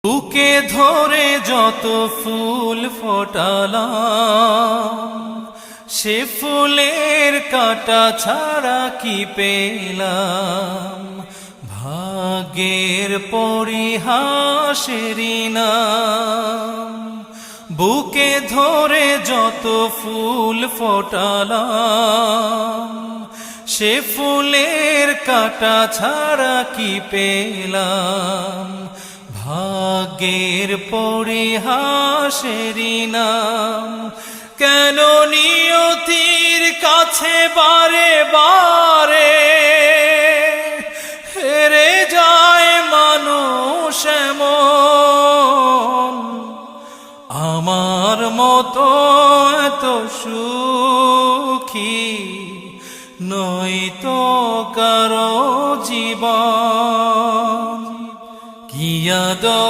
বুকে ধরে যত ফুল ফোটালাম, সে ফুলের কাঁটা ছাড়া কি পেলাম। ভাগ্যের পরিহাসেরই নাম। বুকে ধরে যত ফুল ফোটালাম, সে ফুলের কাঁটা ছাড়া কি পেলাম। ভাগ্যের পরিহাসেরই নাম। কেন নিয়তির কাছে বারে বারে হেরে যায় মানুষ এমন। আমার মতো এত সুখী নয়তো কারো জীবন। কি আদর